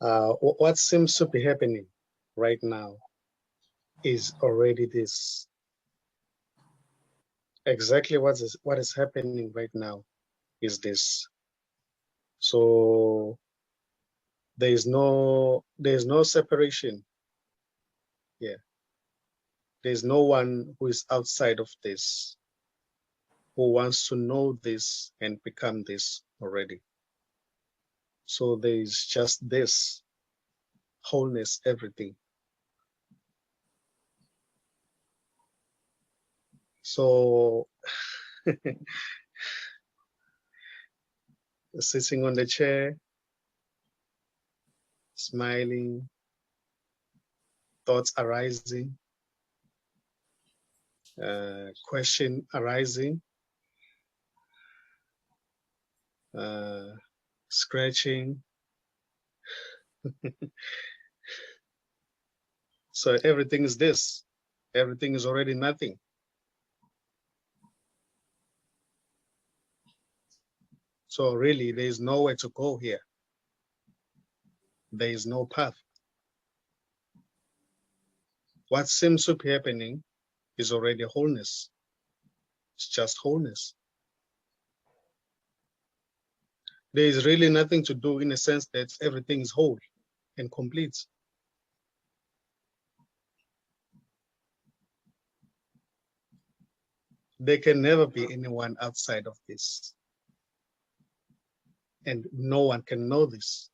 What seems to be happening right now is already this. Exactly what is happening right now is this. So there is no separation here. There's no one who is outside of this, who wants to know this and become this already. So there is just this wholeness, everything. So sitting on the chair, smiling, thoughts arising, question arising, scratching. So everything is this. Everything is already nothing. So really, there is nowhere to go here. There is no path. What seems to be happening is already wholeness. It's just wholeness. There is really nothing to do in a sense that everything is whole and complete. There can never be anyone outside of this. And no one can know this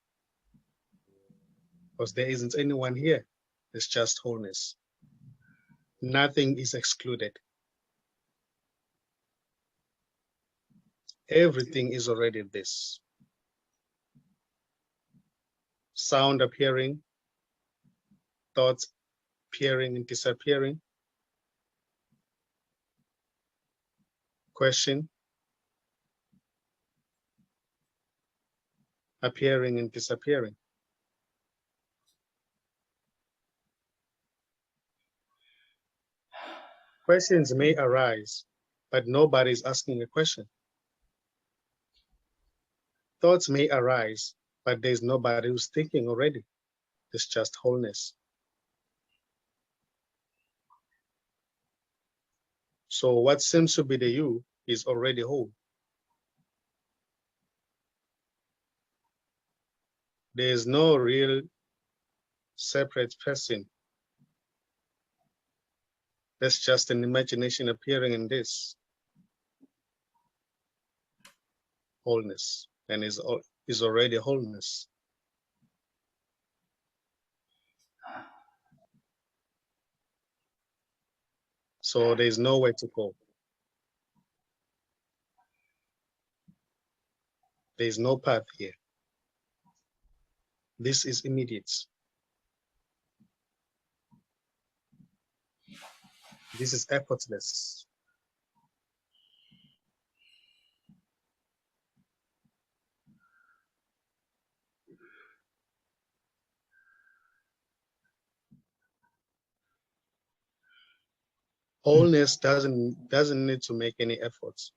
because there isn't anyone here. It's just wholeness. Nothing is excluded. Everything is already this. Sound appearing, thoughts appearing and disappearing, question appearing and disappearing. Questions may arise, but nobody is asking a question. Thoughts may arise, but there's nobody who's thinking already. It's just wholeness. So what seems to be the you is already whole. There is no real separate person. That's just an imagination appearing in this wholeness, and is already wholeness. So there's nowhere to go. There's no path here. This is immediate. This is effortless. Wholeness doesn't need to make any efforts.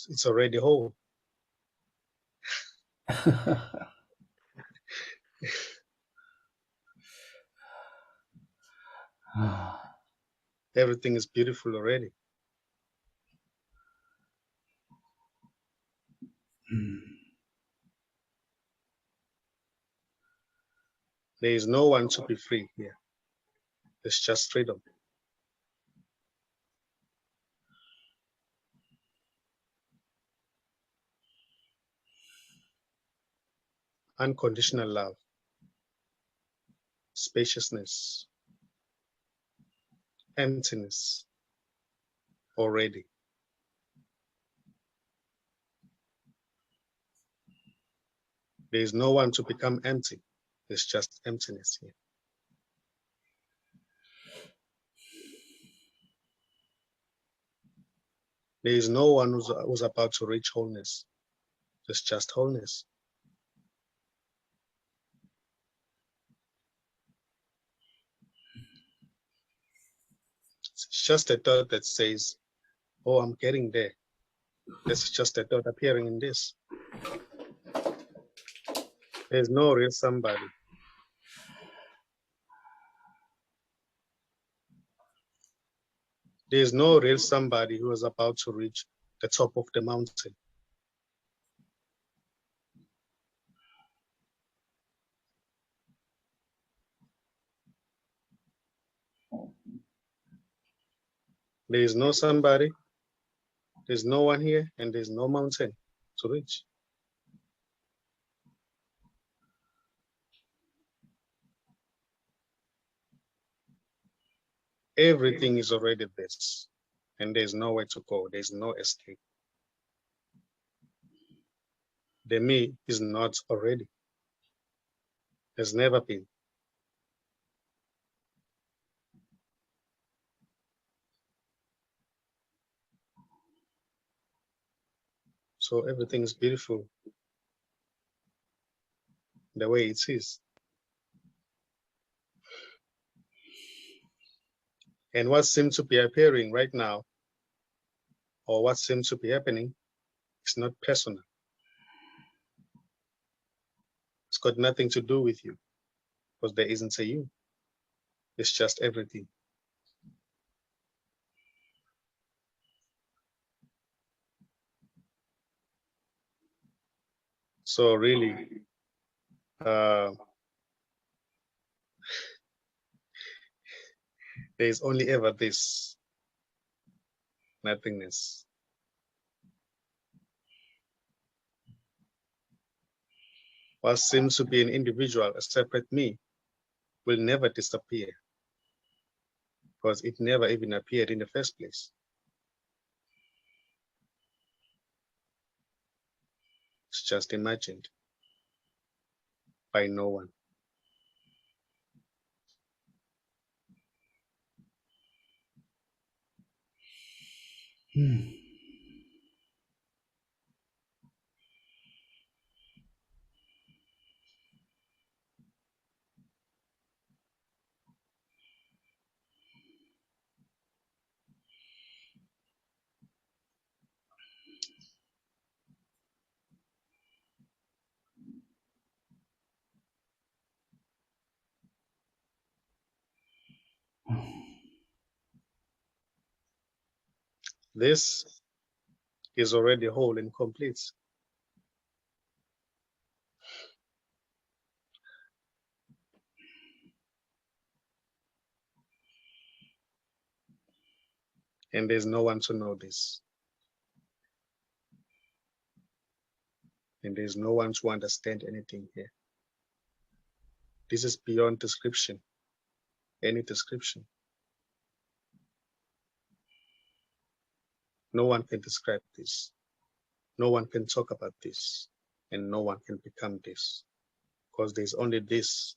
It's already whole. Everything is beautiful already. There is no one to be free here. It's just freedom. Unconditional love, spaciousness, emptiness already. There is no one to become empty. It's just emptiness here. There is no one who's about to reach wholeness. It's just wholeness. It's just a thought that says, oh, I'm getting there. That's just a thought appearing in this. There's no real somebody. There's no real somebody who is about to reach the top of the mountain. There is no somebody, there's no one here, and there's no mountain to reach. Everything is already this, and there's nowhere to go. There's no escape. The me is not already, has never been. So everything is beautiful the way it is. And what seems to be appearing right now, or what seems to be happening, is not personal. It's got nothing to do with you, because there isn't a you. It's just everything. So really, there is only ever this nothingness. What seems to be an individual, a separate me, will never disappear, because it never even appeared in the first place. It's just imagined by no one. This is already whole and complete. And there's no one to know this. And there's no one to understand anything here. This is beyond description, any description. No one can describe this. No one can talk about this. And no one can become this. Because there's only this.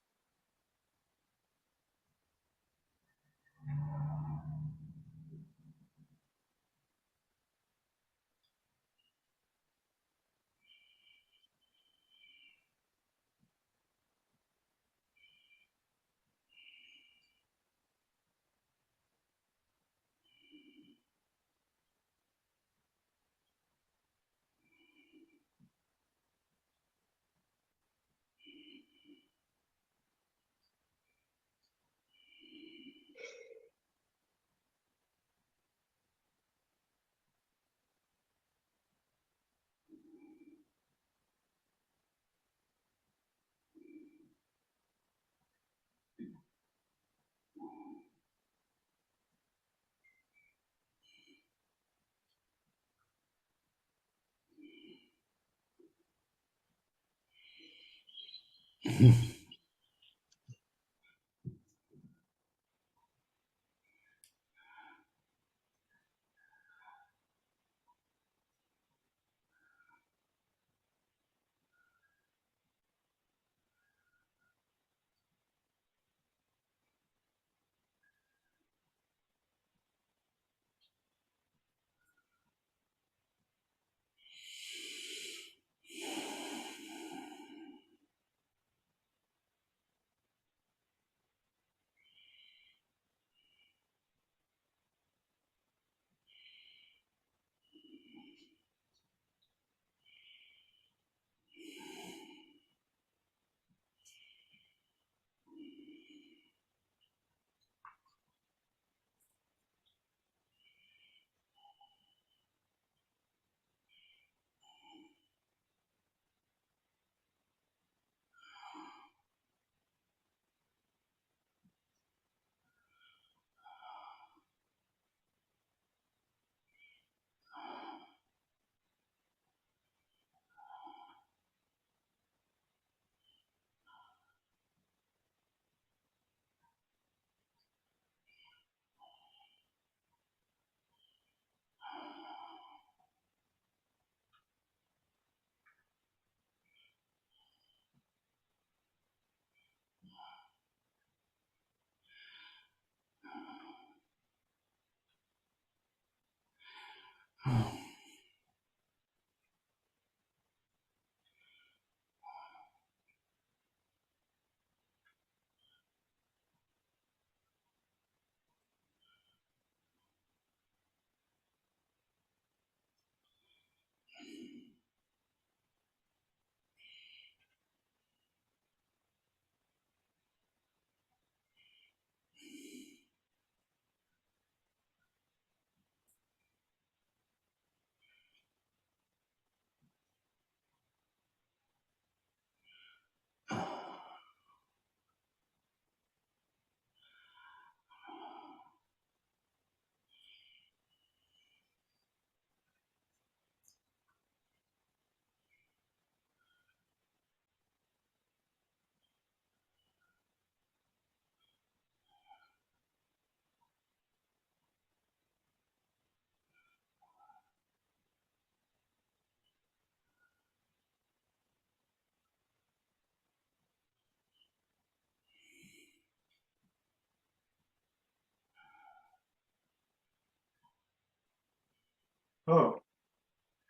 Oh,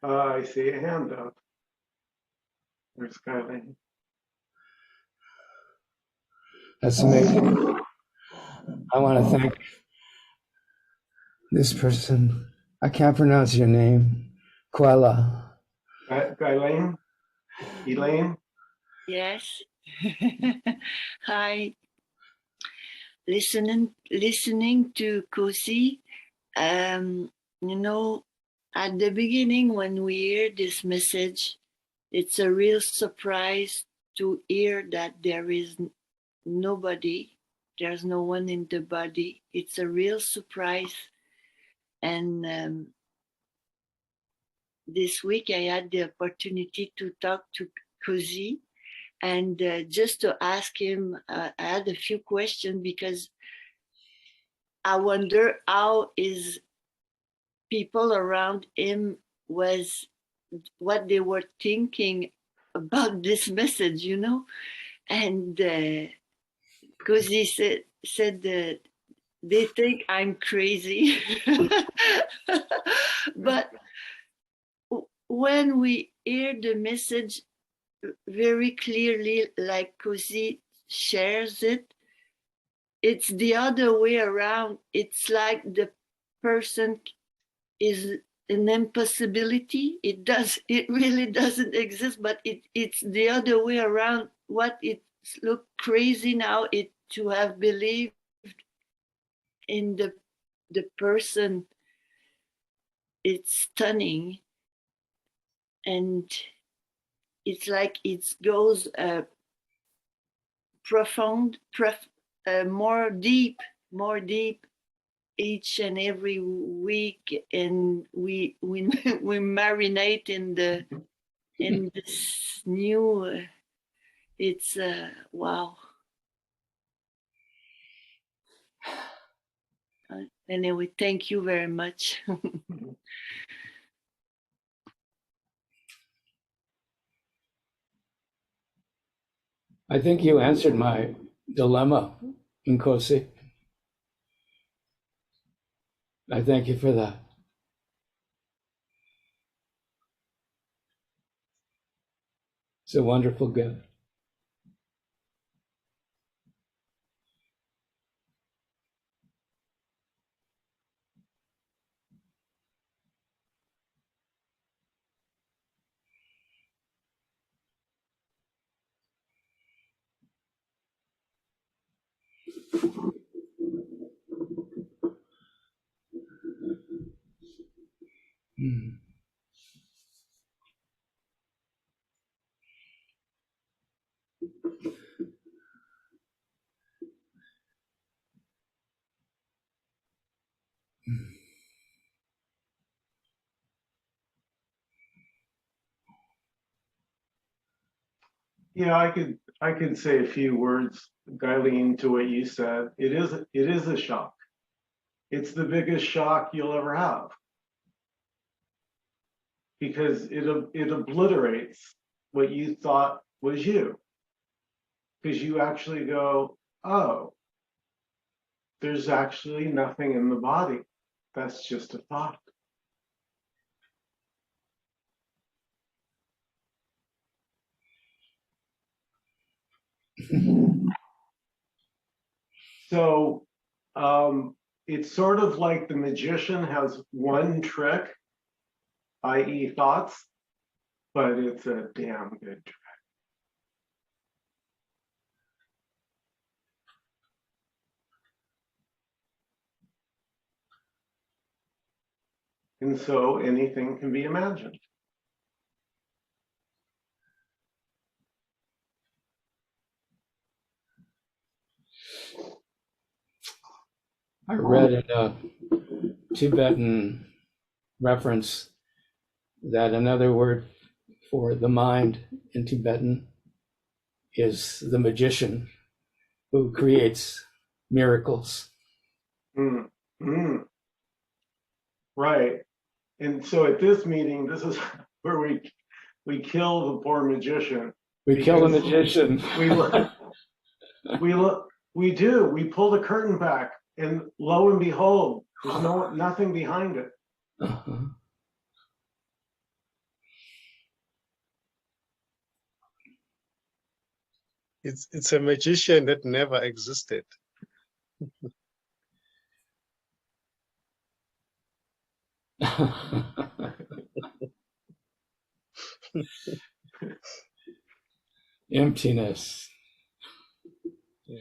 I see a hand up. There's Kylie. That's amazing. I want to thank this person. I can't pronounce your name. Quella. Elaine? Elaine? Yes. Hi. Listening to Nkosi. You know, at the beginning when we hear this message, it's a real surprise to hear that there is nobody, there's no one in the body. It's a real surprise. And this week I had the opportunity to talk to Nkosi, and just to ask him, I had a few questions because I wonder how his people around him was, what they were thinking about this message, and because he said that they think I'm crazy, but when we hear the message very clearly, like Cozy shares it, it's the other way around. It's like the person is an impossibility. It really doesn't exist, but it's the other way around. What it look crazy now, it to have believed in the person, it's stunning. And it's like it goes profound, more deep each and every week, and we we marinate in this new. It's wow. Anyway, thank you very much. I think you answered my dilemma, Nkosi. I thank you for that. It's a wonderful gift. Mm. Yeah, I could say a few words, Guyleen, to what you said. It is a shock. It's the biggest shock you'll ever have because it obliterates what you thought was you. Because you actually go, oh, there's actually nothing in the body. That's just a thought. So it's sort of like the magician has one trick, i.e. thoughts, but it's a damn good trick. And so anything can be imagined. I read in a Tibetan reference that another word for the mind in Tibetan is the magician who creates miracles. Mm, mm, right. And so at this meeting, this is where we kill the poor magician. We kill the Because magician. we do. We pull the curtain back, and lo and behold, there's nothing behind it. Uh-huh. It's a magician that never existed. Emptiness. Yeah.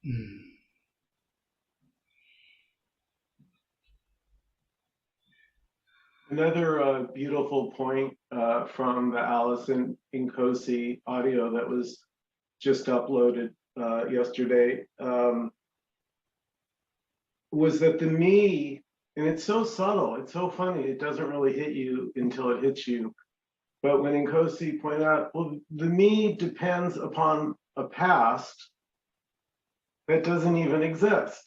Mm. Another beautiful point from the Alice in Nkosi audio that was just uploaded yesterday was that the me, and it's so subtle, it's so funny, it doesn't really hit you until it hits you. But when Nkosi pointed out, well, the me depends upon a past that doesn't even exist.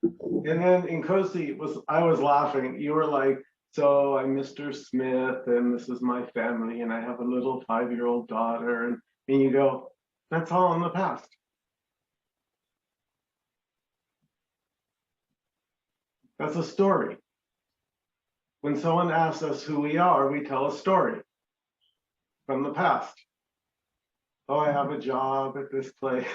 And then Nkosi I was laughing. You were like, so I'm Mr. Smith, and this is my family, and I have a little 5-year-old daughter. And you go, that's all in the past. That's a story. When someone asks us who we are, we tell a story from the past. Oh, I have a job at this place.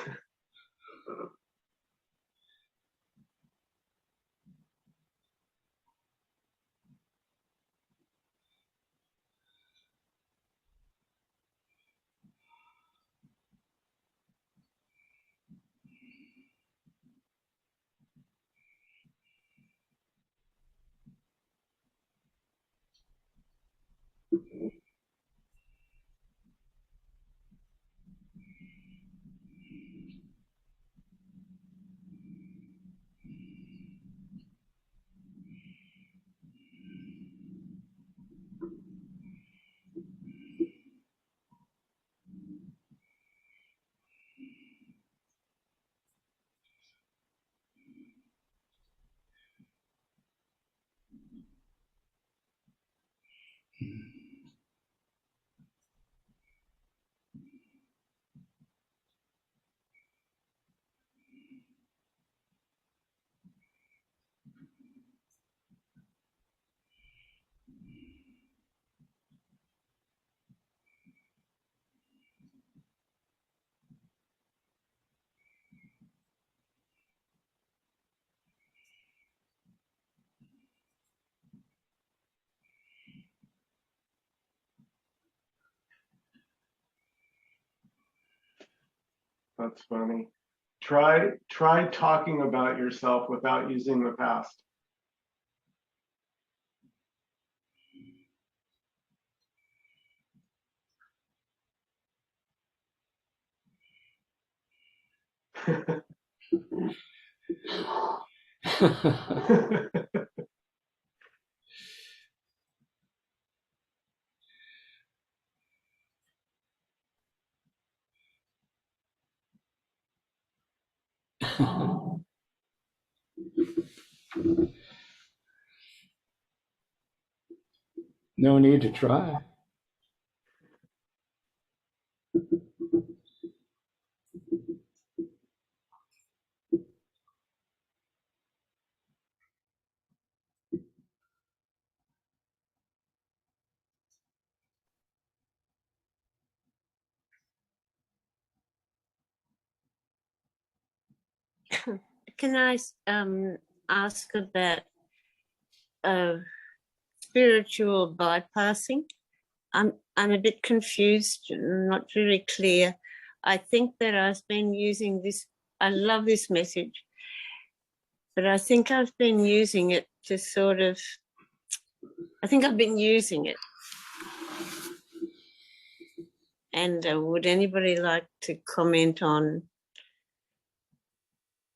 That's funny. Try talking about yourself without using the past. No need to try. Can I ask about spiritual bypassing? I'm a bit confused, not really clear. I think that I've been using this. I love this message, but I think I've been using it to sort of. I think I've been using it. And would anybody like to comment on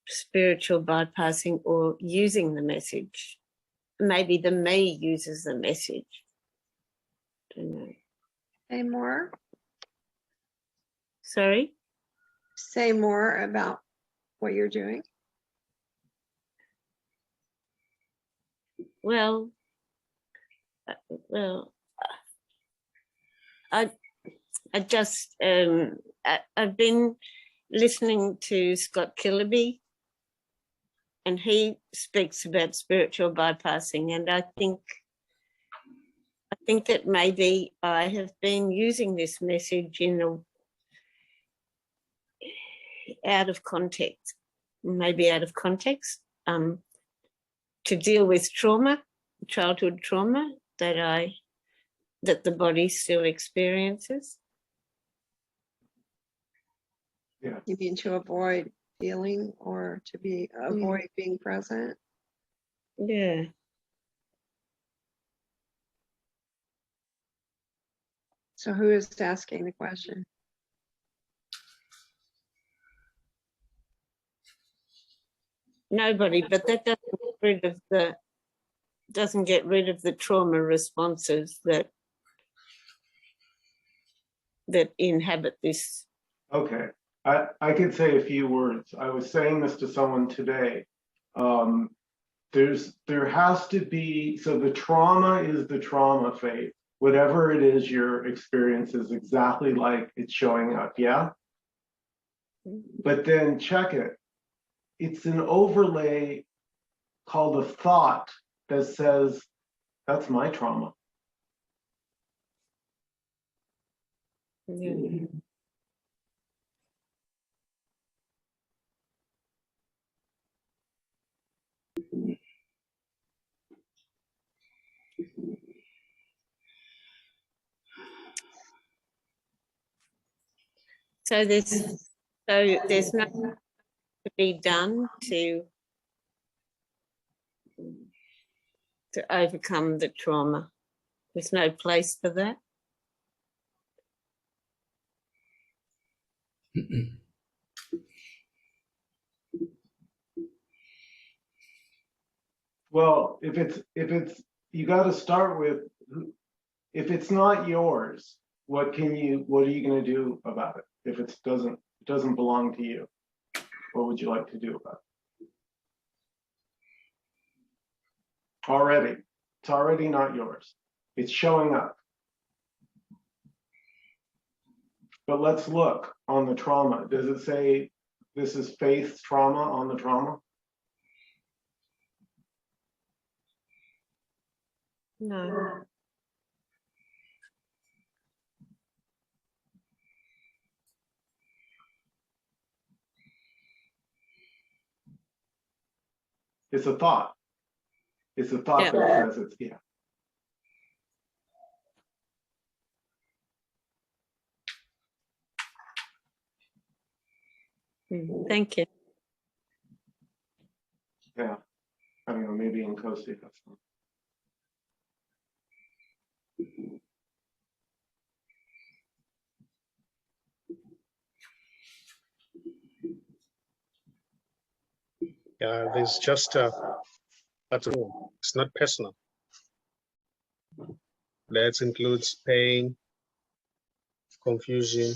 spiritual bypassing or using the message? Maybe the me uses the message. Don't know. Say more. Sorry? Say more about what you're doing. Well, I just I've been listening to Scott Killaby, and he speaks about spiritual bypassing, and I think that maybe I have been using this message in out of context, to deal with trauma, childhood trauma that the body still experiences. Yeah. You mean to avoid feeling or to avoid being present? Yeah. So who is asking the question? Nobody, but that doesn't get rid of the trauma responses that inhabit this. Okay, I could say a few words. I was saying this to someone today. There has to be, so the trauma is the trauma phase. Whatever it is your experience is exactly like it's showing up, yeah? But then check it. It's an overlay called a thought that says, that's my trauma. Yeah. So there's nothing to be done to overcome the trauma. There's no place for that. Well, if it's you got to start with, if it's not yours, what are you going to do about it? If it doesn't belong to you, what would you like to do about it? It's already not yours. It's showing up. But let's look on the trauma. Does it say this is Faith's trauma on the trauma? No. It's a thought. It's a thought that says it's, yeah. Thank you. Yeah. I don't know, maybe Nkosi has some. Yeah, there's just it's not personal. That includes pain, confusion.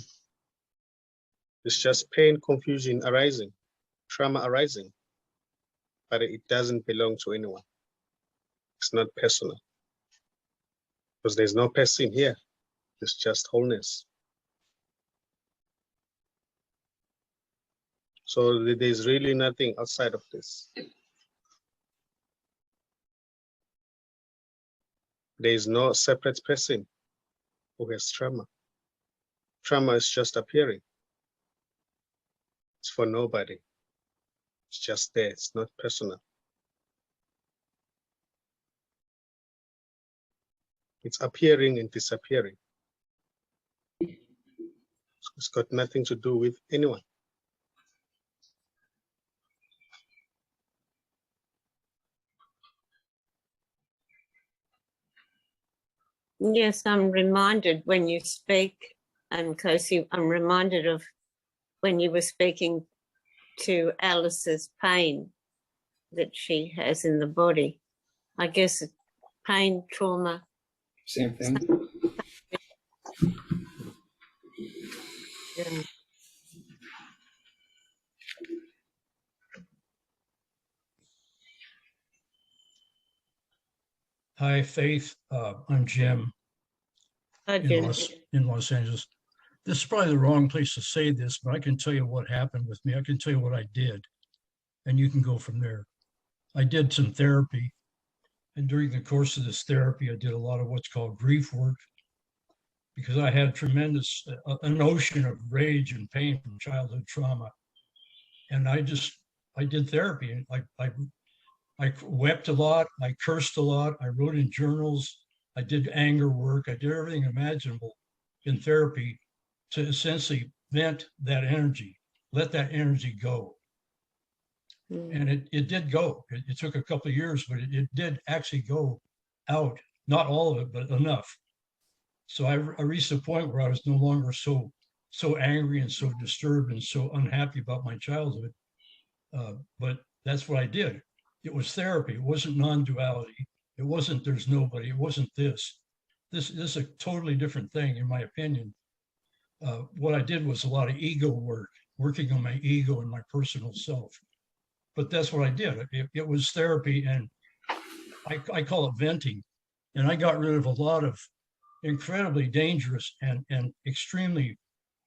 It's just pain, confusion arising, trauma arising, but it doesn't belong to anyone. It's not personal. because there's no person here. It's just wholeness. So there's really nothing outside of this. There is no separate person who has trauma. Trauma is just appearing. It's for nobody. It's just there. It's not personal. It's appearing and disappearing. It's got nothing to do with anyone. Yes, I'm reminded when you speak, and Nkosi, I'm reminded of when you were speaking to Alice's pain that she has in the body. I guess pain, trauma. Same thing. Yeah. Hi, Faith. I'm Jim I in do. Los Angeles. This is probably the wrong place to say this, but I can tell you what happened with me. I can tell you what I did, and you can go from there. I did some therapy, and during the course of this therapy, I did a lot of what's called grief work because I had tremendous, an ocean of rage and pain from childhood trauma. And I did therapy, and I wept a lot, I cursed a lot, I wrote in journals, I did anger work, I did everything imaginable in therapy to essentially vent that energy, let that energy go. And it did go. It took a couple of years, but it did actually go out. Not all of it, but enough. So I reached a point where I was no longer so angry and so disturbed and so unhappy about my childhood. But that's what I did. It was therapy. It wasn't non-duality. It wasn't there's nobody. It wasn't this. This is a totally different thing, in my opinion. What I did was a lot of ego work, working on my ego and my personal self. But that's what I did. It was therapy, and I call it venting. And I got rid of a lot of incredibly dangerous and extremely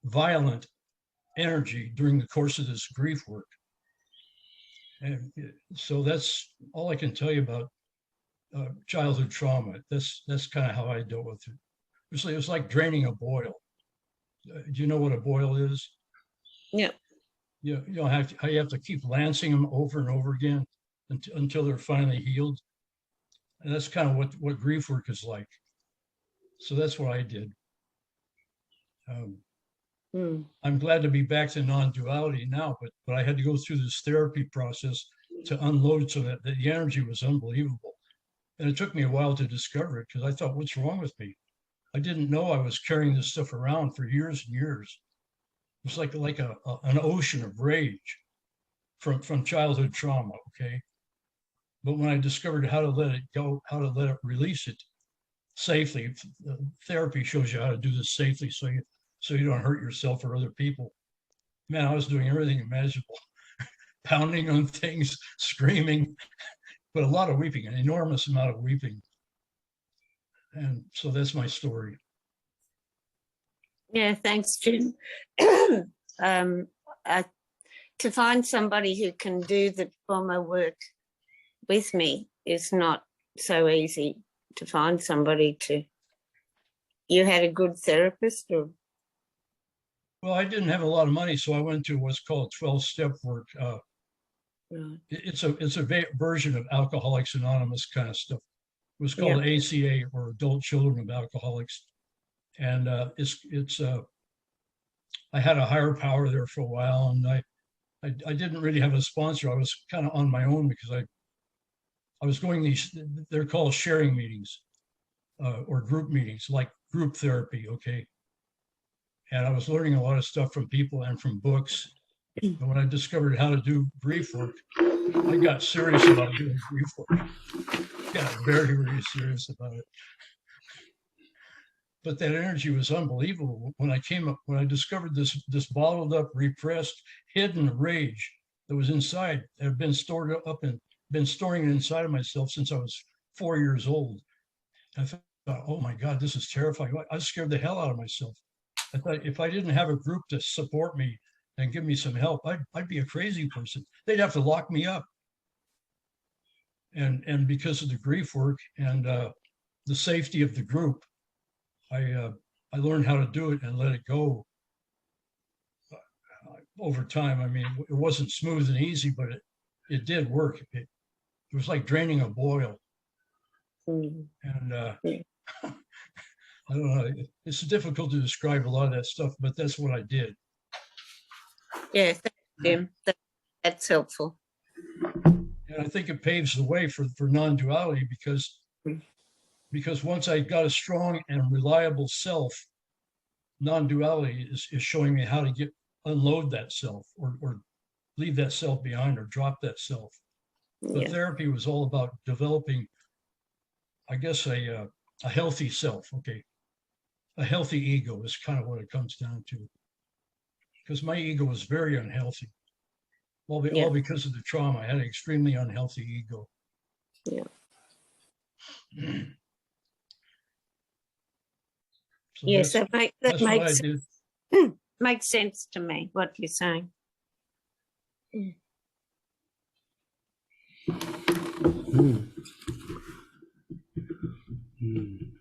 violent energy during the course of this grief work. And so that's all I can tell you about childhood trauma. That's kind of how I dealt with it. It was like draining a boil. Do you know what a boil is? Yeah. You know how you have to keep lancing them over and over again until they're finally healed. And that's kind of what grief work is like. So that's what I did. I'm glad to be back to non-duality now, but I had to go through this therapy process to unload so that the energy was unbelievable. And it took me a while to discover it because I thought, what's wrong with me? I didn't know I was carrying this stuff around for years and years. It was like an ocean of rage from childhood trauma, okay? But when I discovered how to let it go, how to let it release it safely, therapy shows you how to do this safely so you don't hurt yourself or other people. Man, I was doing everything imaginable, pounding on things, screaming, but a lot of weeping, an enormous amount of weeping. And so that's my story. Yeah, thanks, Jim. To find somebody who can do the trauma work with me is not so easy. To find somebody you had a good therapist, or? Well, I didn't have a lot of money, so I went to what's called 12-step work. It's a version of Alcoholics Anonymous kind of stuff. It was called ACA, or Adult Children of Alcoholics. And I had a higher power there for a while, and I didn't really have a sponsor. I was kind of on my own because I was going they're called sharing meetings or group meetings, like group therapy, okay? And I was learning a lot of stuff from people and from books. And when I discovered how to do grief work, I got serious about doing grief work. Got very, very serious about it. But that energy was unbelievable. When I discovered this bottled up, repressed, hidden rage that was inside, that had been stored up and been storing it inside of myself since I was 4 years old. I thought, oh my God, this is terrifying. I scared the hell out of myself. I thought if I didn't have a group to support me and give me some help, I'd be a crazy person. They'd have to lock me up. And because of the grief work and the safety of the group, I learned how to do it and let it go over time. I mean, it wasn't smooth and easy, but it did work. It was like draining a boil. Mm. And Yeah. I don't know, it's difficult to describe a lot of that stuff, but that's what I did. Yeah, thanks, Jim. That's helpful. And I think it paves the way for non-duality because once I got a strong and reliable self, non-duality is showing me how to unload that self or leave that self behind or drop that self. The Yeah. therapy was all about developing, I guess, a healthy self. Okay. A healthy ego is kind of what it comes down to. Because my ego was very unhealthy. All because of the trauma. I had an extremely unhealthy ego. Yeah. So Yes, that that's what I makes did. makes sense to me, what you're saying. Mm. Mm.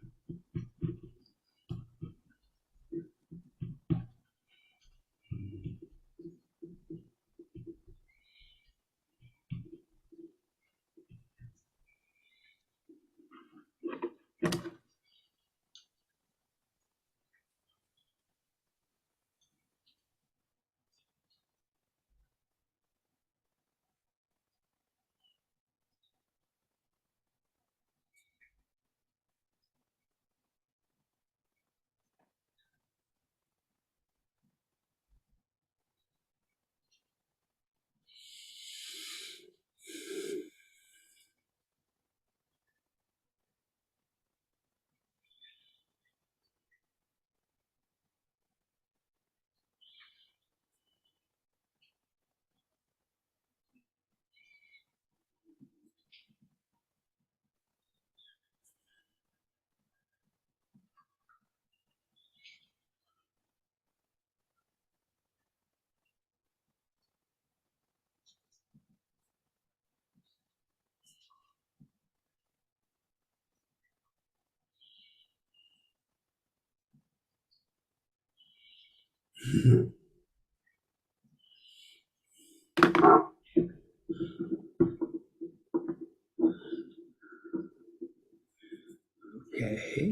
Okay.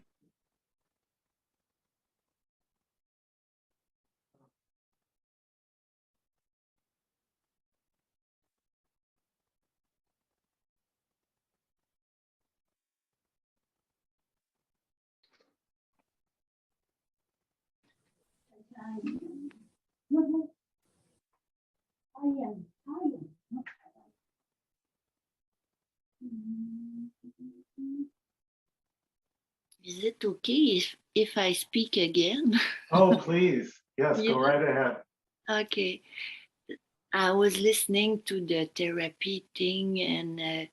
Is it okay if I speak again? Oh, please. Yes, Yeah. go right ahead. Okay. I was listening to the therapy thing, and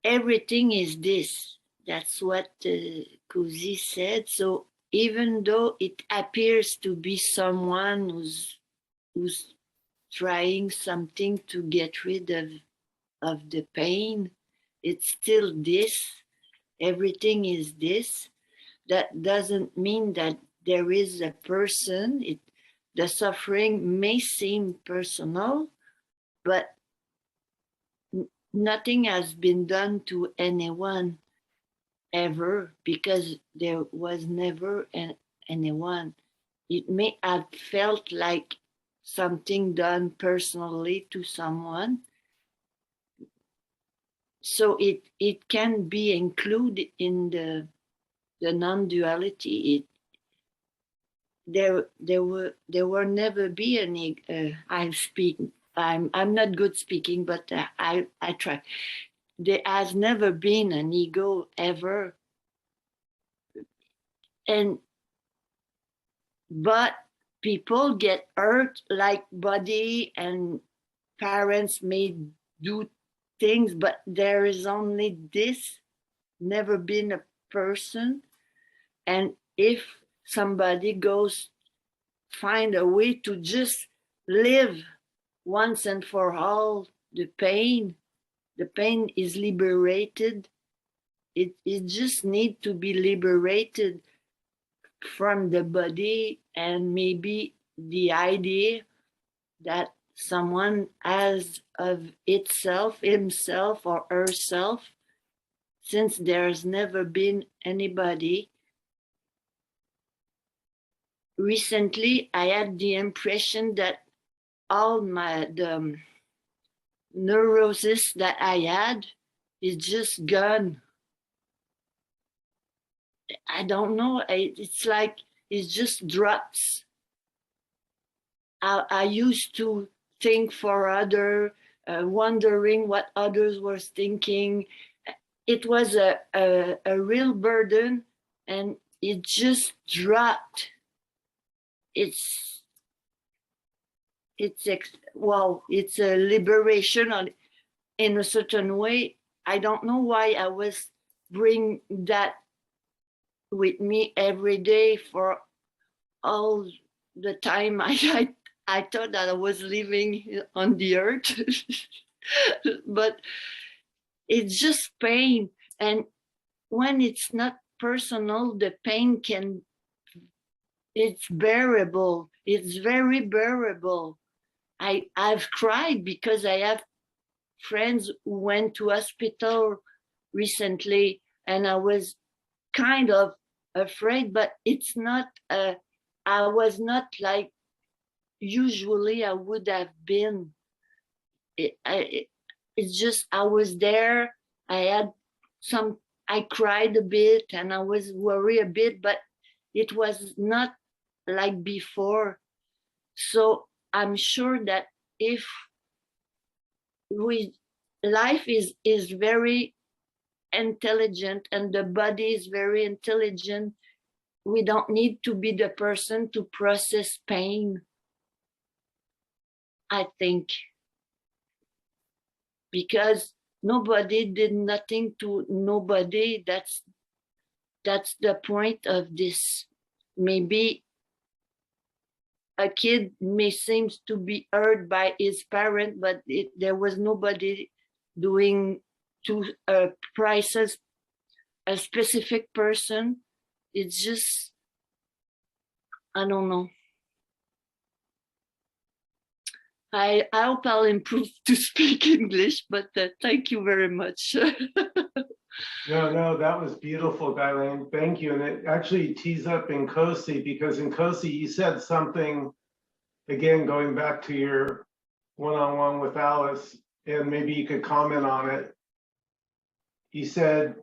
everything is this. That's what Nkosi said. So even though it appears to be someone who's trying something to get rid of the pain, it's still this. Everything is this. That doesn't mean that there is a person. The suffering may seem personal, but nothing has been done to anyone ever because there was never anyone. It may have felt like something done personally to someone. So it can be included in the non-duality. There were never be any. I'm not good speaking, but I try. There has never been an ego ever, but people get hurt, like body and parents may do things, but there is only this. Never been a person. And if somebody goes find a way to just live once and for all the pain is liberated. It just need to be liberated from the body, and maybe the idea that someone has of itself, himself or herself, since there's never been anybody. Recently, I had the impression that all the neurosis that I had is just gone. I don't know. It's like it just drops. I used to think for other, wondering what others were thinking. It was a real burden, and it just dropped. It's well, it's a liberation in a certain way. I don't know why I was bring that with me every day for all the time I thought that I was living on the earth. But it's just pain. And when it's not personal, the pain it's bearable. It's very bearable. I've cried because I have friends who went to hospital recently, and I was kind of afraid, but it's not, I was not like usually I would have been. It's just, I was there. I cried a bit and I was worried a bit, but it was not like before. So I'm sure that if life is very intelligent and the body is very intelligent, we don't need to be the person to process pain, I think, because nobody did nothing to nobody. That's the point of this. Maybe a kid may seem to be hurt by his parent, but there was nobody doing to prices a specific person. It's just, I don't know. I hope I'll improve to speak English, but thank you very much. No, that was beautiful, Guylaine. Thank you. And it actually tees up Nkosi, because Nkosi, you said something, again, going back to your one-on-one with Alice, and maybe you could comment on it. You said,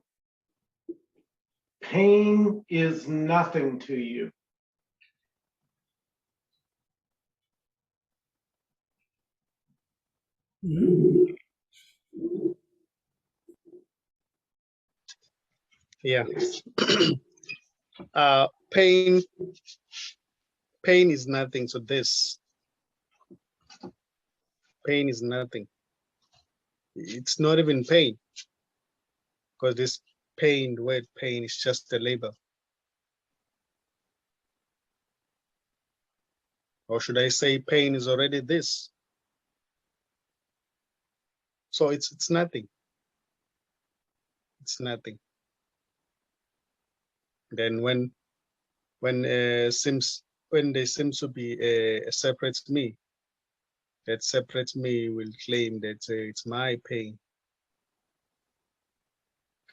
pain is nothing to you. Yeah. Pain is nothing to this. Pain is nothing. It's not even pain, because this pain, the word pain, is just a label. Or should I say pain is already this? So it's nothing. It's nothing. Then when there seems to be a separate me, that separate me will claim that it's my pain.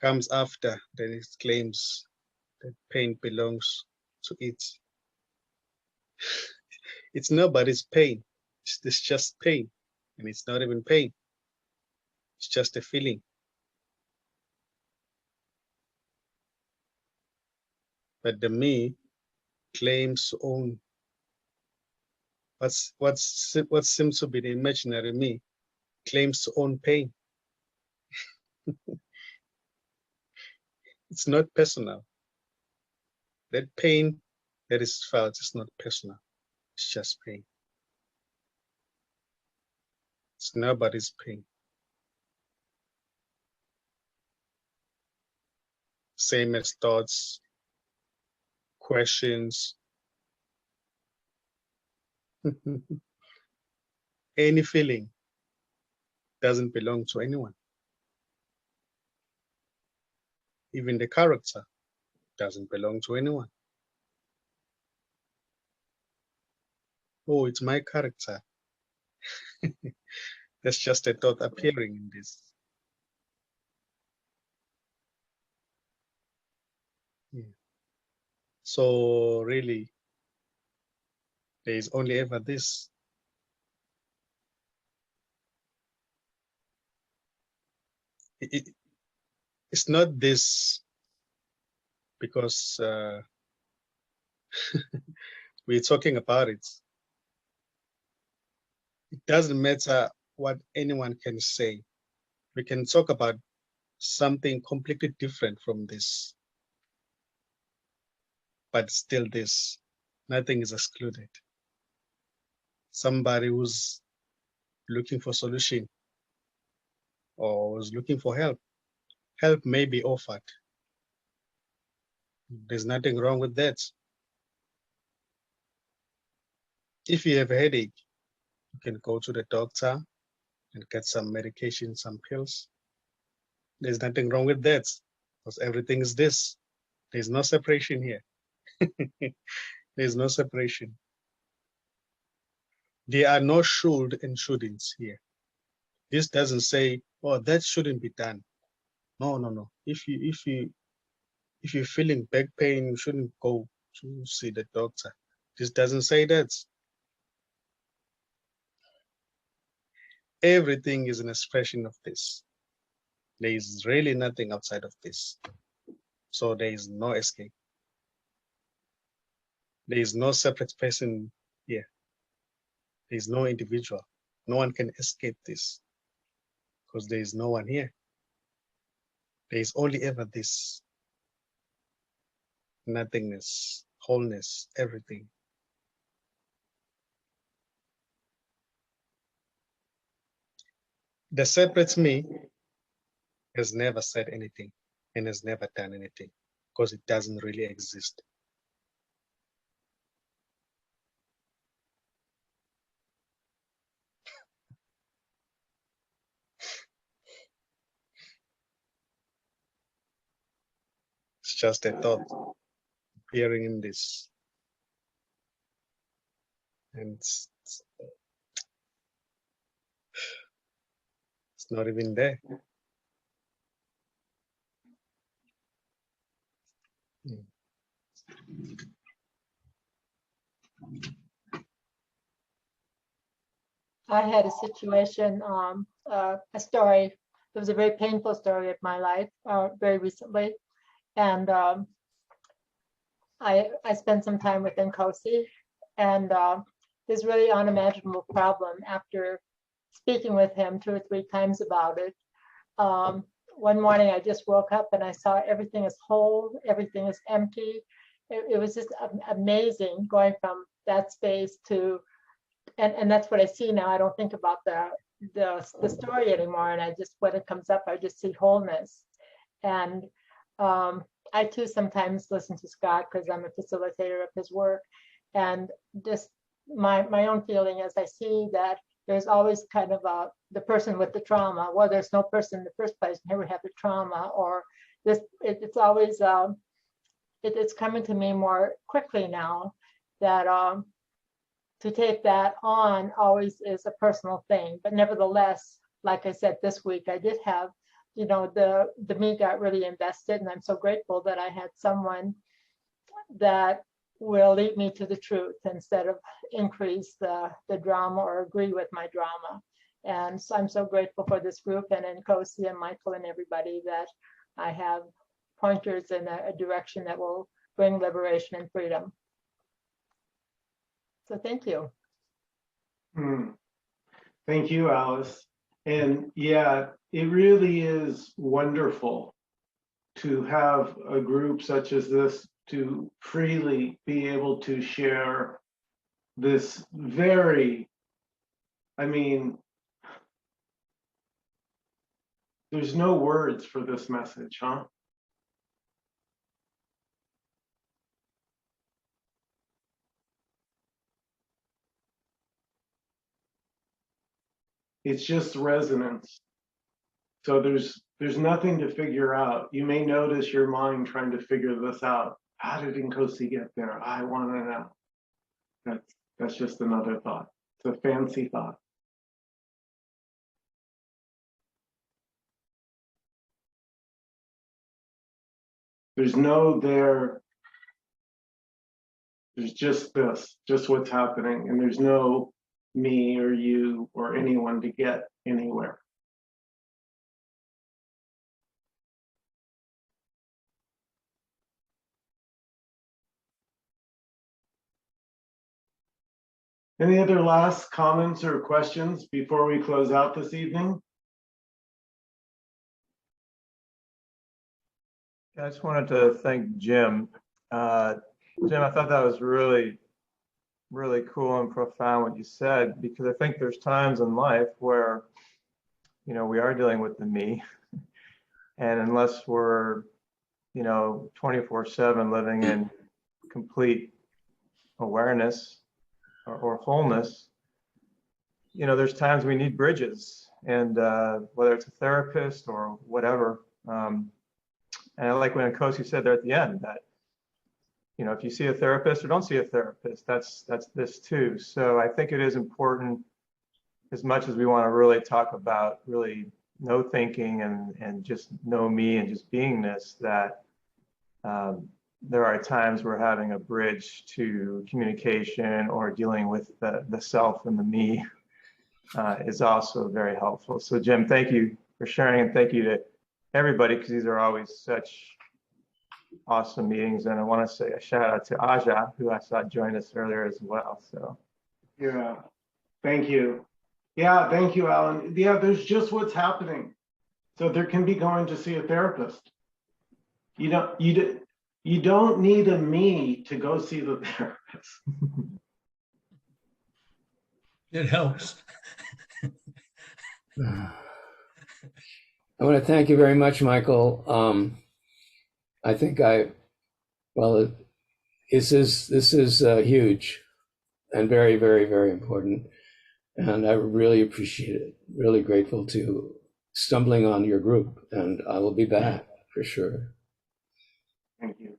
Comes after, then it claims that pain belongs to it. It's nobody's pain. It's just pain, and it's not even pain. It's just a feeling. But the me claims to own what seems to be the imaginary me, claims to own pain. It's not personal. That pain that is felt is not personal. It's just pain. It's nobody's pain. same as thoughts, questions, any feeling doesn't belong to anyone. Even the character doesn't belong to anyone. Oh, it's my character. That's just a thought appearing in this. Yeah. So really, there is only ever this. It's not this because we're talking about it. It doesn't matter what anyone can say. We can talk about something completely different from this, but still this. Nothing is excluded. Somebody who's looking for solution or is looking for help, help may be offered. There's nothing wrong with that. If you have a headache, you can go to the doctor and get some medication, some pills. There's nothing wrong with that because everything is this. There's no separation here. There's no separation. There are no should and shouldn'ts here. This doesn't say, oh, that shouldn't be done. No, no, no. If you're feeling back pain, you shouldn't go to see the doctor. This doesn't say that. Everything is an expression of this. There is really nothing outside of this. So there is no escape. There is no separate person here. There is no individual. No one can escape this because there is no one here. There is only ever this. Nothingness, wholeness, everything. The separate me has never said anything and has never done anything because it doesn't really exist. It's just a thought appearing in this. And it's not even there. Mm. I had a situation, a story. It was a very painful story of my life, very recently, and I spent some time with Nkosi, and this really unimaginable problem. After speaking with him 2 or 3 times about it, one morning I just woke up and I saw everything is whole, everything is empty. It was just amazing going from that space to. And that's what I see now. I don't think about the story anymore. And I just, when it comes up, I just see wholeness. And I too sometimes listen to Scott because I'm a facilitator of his work. And just my own feeling is I see that there's always kind of the person with the trauma. Well, there's no person in the first place. Never have the trauma, or this. It's always it's coming to me more quickly now that. To take that on always is a personal thing, but nevertheless, like I said, this week I did have, the me got really invested, and I'm so grateful that I had someone that will lead me to the truth instead of increase the drama or agree with my drama. And so I'm so grateful for this group and Nkosi and Michael and everybody that I have pointers in a direction that will bring liberation and freedom. So thank you. Thank you, Alice. And yeah, it really is wonderful to have a group such as this to freely be able to share this very, there's no words for this message, huh? It's just resonance. So there's nothing to figure out. You may notice your mind trying to figure this out. How did Nkosi get there? I want to know. That's just another thought. It's a fancy thought. There's no there. There's just this, just what's happening. And there's no me or you or anyone to get anywhere. Any other last comments or questions before we close out this evening? I just wanted to thank Jim. Jim, I thought that was really, really cool and profound what you said, because I think there's times in life where, you know, we are dealing with the me. And unless we're, you know, 24/7 living in complete awareness or wholeness, you know, there's times we need bridges, and whether it's a therapist or whatever. And I like when Nkosi said there at the end that, you know, if you see a therapist or don't see a therapist, that's this too. So I think it is important, as much as we want to really talk about really no thinking and just know me and just beingness, that there are times where having a bridge to communication or dealing with the self and the me is also very helpful. So Jim, thank you for sharing, and thank you to everybody, because these are always such awesome meetings. And I want to say a shout out to Aja, who I saw join us earlier as well. So yeah, thank you. Yeah, thank you, Alan. Yeah, there's just what's happening. So there can be going to see a therapist. You don't need a me to go see the therapist. It helps. I want to thank you very much, Michael. I think this is huge and very, very, very important. And I really appreciate it. Really grateful to stumbling on your group, and I will be back for sure. Thank you.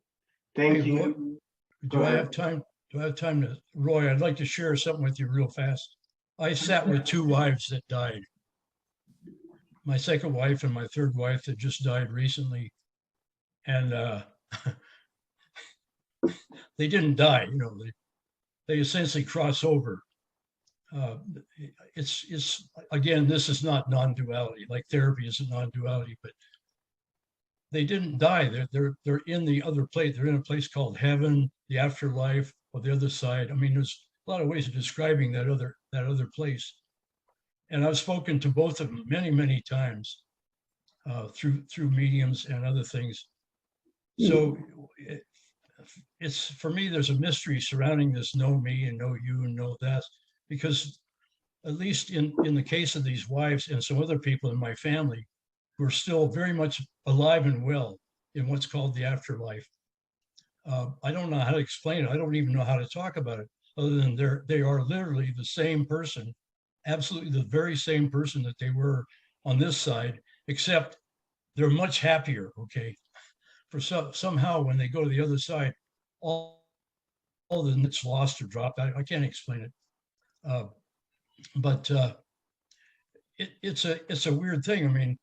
Thank Hey, Roy, you. do I have time? Do I have time to, Roy, I'd like to share something with you real fast. I sat with two wives that died. My second wife and my third wife that just died recently. And they didn't die, you know, they essentially cross over. It's again, this is not non-duality, like therapy isn't non-duality, but they didn't die. They're in the other place. They're in a place called heaven, the afterlife, or the other side. I mean, there's a lot of ways of describing that other place. And I've spoken to both of them many, many times through mediums and other things. So it's for me, there's a mystery surrounding this know me and know you and know that, because at least in the case of these wives and some other people in my family who are still very much alive and well in what's called the afterlife. I don't know how to explain it. I don't even know how to talk about it, other than they are literally the same person, absolutely the very same person that they were on this side, except they're much happier, okay? For somehow when they go to the other side, all the nets lost or dropped. I can't explain it. But it's a weird thing. I mean,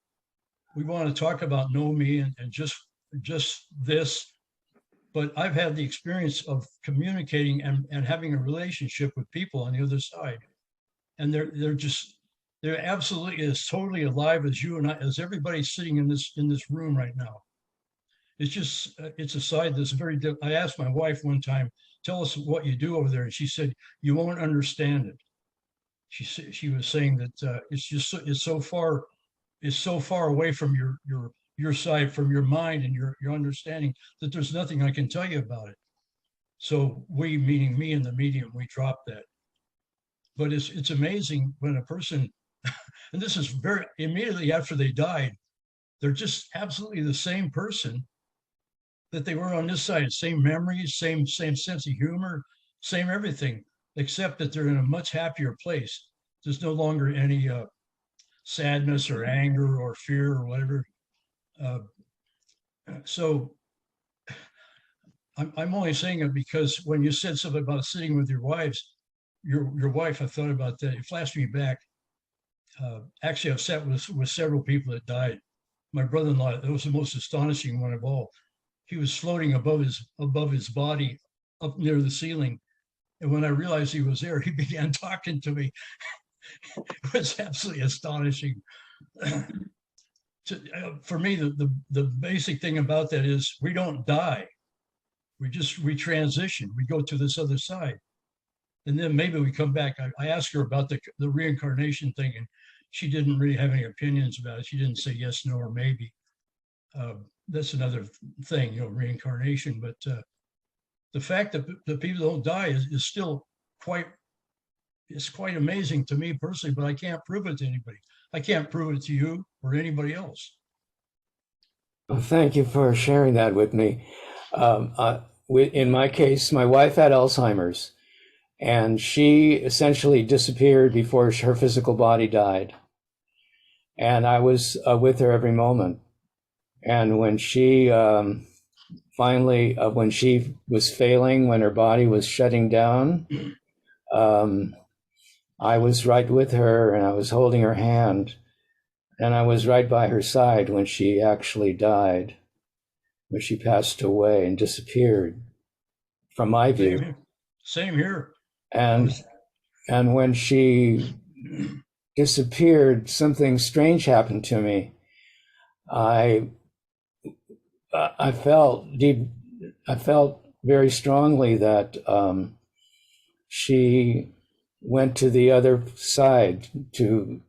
we want to talk about know me and just this, but I've had the experience of communicating and having a relationship with people on the other side, and they're absolutely as totally alive as you and I, as everybody sitting in this room right now. It's just it's a side that's very different. I asked my wife one time, "Tell us what you do over there," and she said, "You won't understand it." She was saying that it's so far away from your side, from your mind and your understanding, that there's nothing I can tell you about it. So we, meaning me and the medium, we drop that. But it's amazing when a person, and this is very immediately after they died, they're just absolutely the same person that they were on this side. Same memories, same sense of humor, same everything, except that they're in a much happier place. There's no longer any sadness or anger or fear or whatever. So I'm only saying it because when you said something about sitting with your wives, your wife, I thought about that. It flashed me back. Actually, I've sat with several people that died. My brother-in-law, that was the most astonishing one of all. He was floating above his body up near the ceiling. And when I realized he was there, he began talking to me. It was absolutely astonishing. For me, the basic thing about that is we don't die. We transition. We go to this other side. And then maybe we come back. I asked her about the reincarnation thing, and she didn't really have any opinions about it. She didn't say yes, no, or maybe. That's another thing, reincarnation. But the fact that the people don't die is still quite amazing to me personally, but I can't prove it to anybody. I can't prove it to you or anybody else. Well, thank you for sharing that with me. In my case, my wife had Alzheimer's, and she essentially disappeared before her physical body died. And I was with her every moment. And when she finally, when she was failing, when her body was shutting down, I was right with her, and I was holding her hand, and I was right by her side when she actually died, when she passed away and disappeared from my view. Same here. And when she disappeared, something strange happened to me. I felt very strongly that she went to the other side, to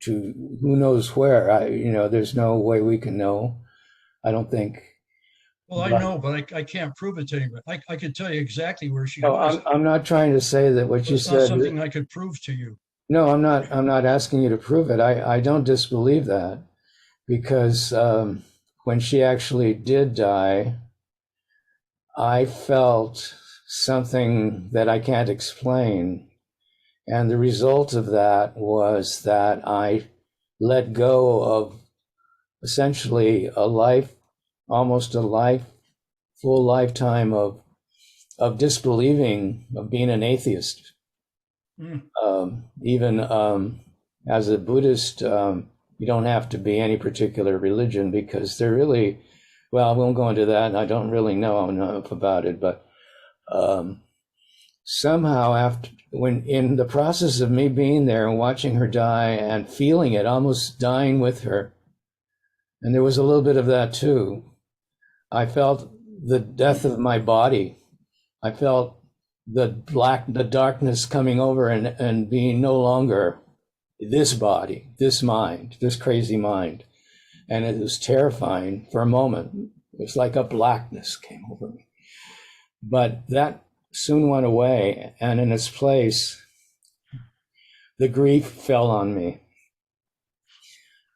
who knows where. There's no way we can know, I don't think. Well, I know, but I can't prove it to anybody. I could tell you exactly where she was. I'm not trying to say that what you said. It's not something I could prove to you. No, I'm not asking you to prove it. I don't disbelieve that, because when she actually did die, I felt something that I can't explain. And the result of that was that I let go of essentially almost a full lifetime of disbelieving, of being an atheist. Even as a Buddhist, you don't have to be any particular religion, because they're really, well, I won't go into that, and I don't really know enough about it, but somehow when in the process of me being there and watching her die and feeling it, almost dying with her, and there was a little bit of that too, I felt the death of my body. I felt the darkness coming over and being no longer this body, this mind, this crazy mind. And it was terrifying for a moment. It was like a blackness came over me. But that soon went away, and in its place, the grief fell on me.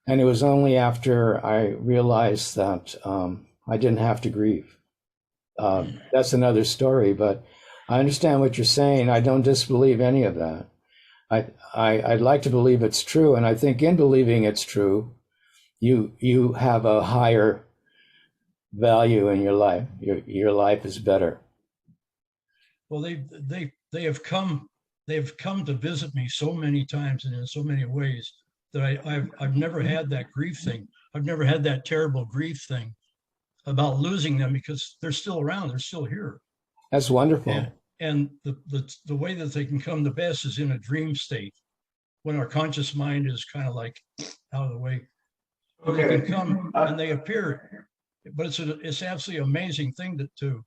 And it was only after I realized that I didn't have to grieve. That's another story, but I understand what you're saying. I don't disbelieve any of that. I'd like to believe it's true, and I think in believing it's true, you have a higher value in your life. Your life is better. Well, they have come to visit me so many times and in so many ways that I've never had that grief thing. I've never had that terrible grief thing about losing them, because they're still around. They're still here. That's wonderful. And the way that they can come the best is in a dream state, when our conscious mind is kind of like out of the way. Okay. They can come and they appear, but it's absolutely amazing thing to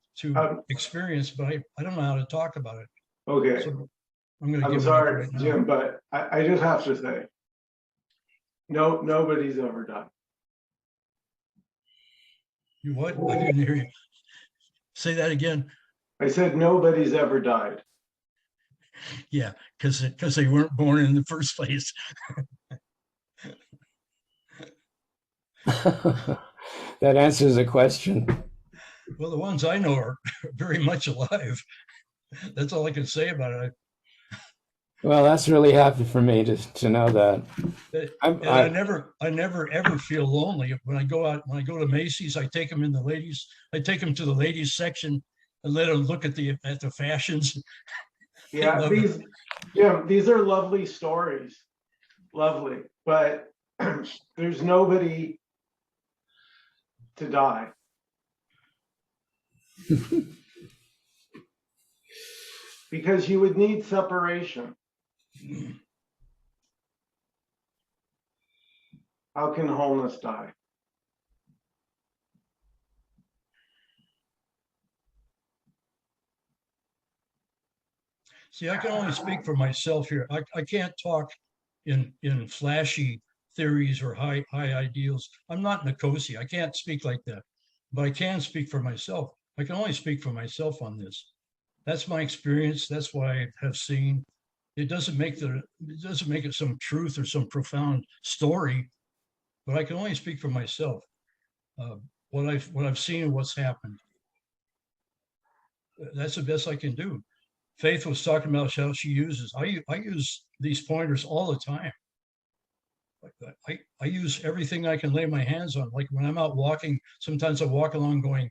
experience. But I don't know how to talk about it. Okay. So I'm sorry, right Jim, but I just have to say, nobody's ever died. You what? I didn't hear you. Say that again. I said nobody's ever died. Yeah, because they weren't born in the first place. That answers the question. Well, the ones I know are very much alive. That's all I can say about it. Well, that's really happy for me to know that. And I never ever feel lonely when I go out. When I go to Macy's, I take them to the ladies section and let them look at the fashions. Yeah, these are lovely stories, lovely, but there's nobody to die. Because you would need separation. How can wholeness die? See, I can only speak for myself here. I can't talk in flashy theories or high ideals. I'm not Nkosi. I can't speak like that, but I can speak for myself. I can only speak for myself on this. That's my experience. That's what I have seen. It doesn't make it some truth or some profound story, but I can only speak for myself. What I've seen and what's happened. That's the best I can do. Faith was talking about how she uses. I use these pointers all the time. I use everything I can lay my hands on. Like when I'm out walking, sometimes I walk along going,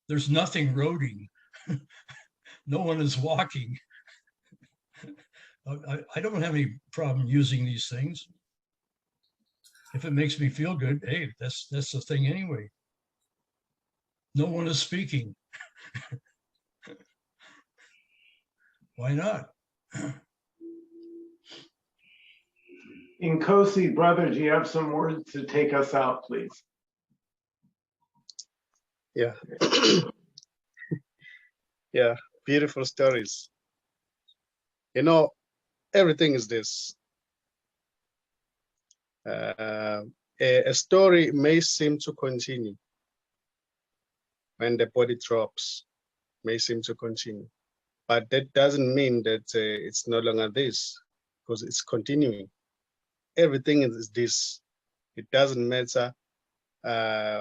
"There's nothing roading. No one is walking." I don't have any problem using these things. If it makes me feel good, hey, that's the thing anyway. No one is speaking. Why not? Nkosi, brother, do you have some words to take us out, please? Yeah. Yeah, beautiful stories. You know, everything is this. A story may seem to continue when the body drops, may seem to continue, but that doesn't mean that it's no longer this, because it's continuing. Everything is this. It doesn't matter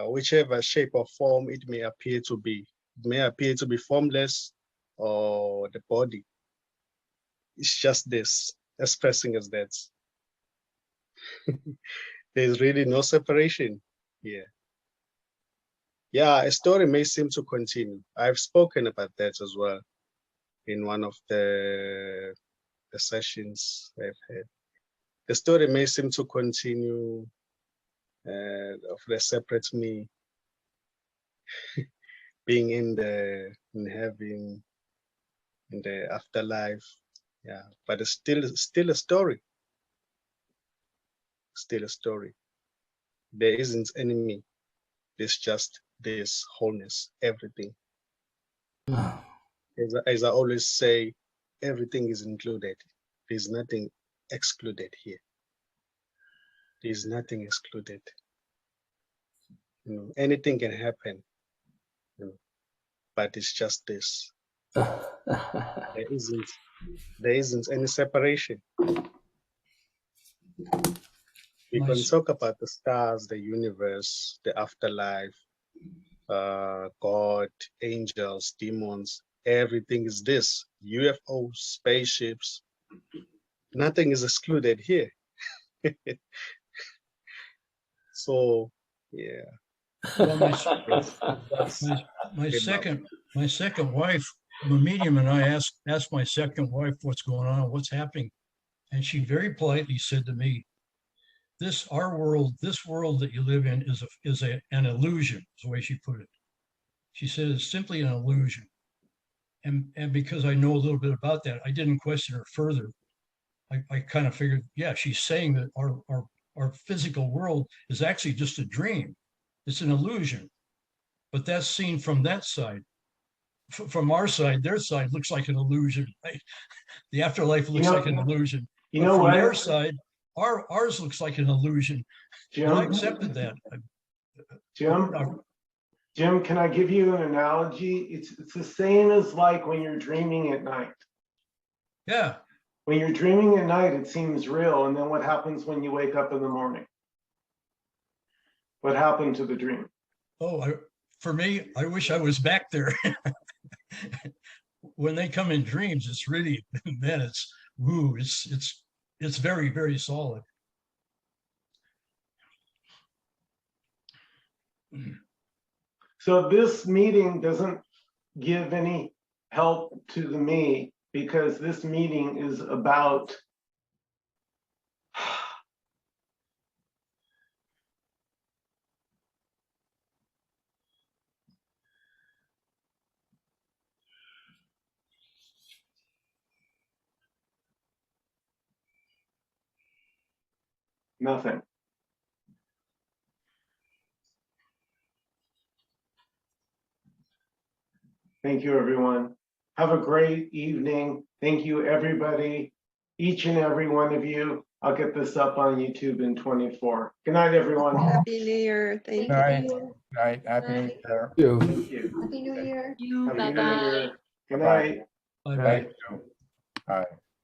whichever shape or form it may appear to be. It may appear to be formless or the body. It's just this, expressing as that. There's really no separation here. Yeah, a story may seem to continue. I've spoken about that as well in one of the sessions I've had. The story may seem to continue of the separate me being in heaven, in the afterlife. Yeah, but it's still a story. Still a story. There isn't any me. There's just this wholeness, everything. As I always say, everything is included. There's nothing excluded here. There's nothing excluded. You know, anything can happen, you know, but it's just this. There isn't any separation. We can talk about the stars, the universe, the afterlife, God, angels, demons. Everything is this. UFOs, spaceships. Nothing is excluded here. So, yeah. Well, my second wife, the medium, and I asked my second wife what's going on, what's happening, and she very politely said to me, this world that you live in is an illusion, is the way she put it. She said it's simply an illusion. And because I know a little bit about that, I didn't question her further. I kind of figured, yeah, she's saying that our physical world is actually just a dream. It's an illusion. But that's seen from that side. From our side, their side looks like an illusion, right? The afterlife looks like an illusion. But from their side, ours looks like an illusion. Jim, and I accepted that. Jim, can I give you an analogy? It's the same as like when you're dreaming at night. Yeah. When you're dreaming at night, it seems real. And then what happens when you wake up in the morning? What happened to the dream? Oh, for me, I wish I was back there. When they come in dreams, it's really, man, woo. It's very, very solid. So this meeting doesn't give any help to the me because this meeting is about nothing. Thank you, everyone. Have a great evening. Thank you, everybody, each and every one of you. I'll get this up on YouTube in 24. Good night, everyone. Happy New Year. Thank All right. you. All right. Happy New Year. You. Thank you. Happy New Year. Happy New Bye-bye. Year. Good Bye. night. Bye-bye. Bye. Thank you. All right.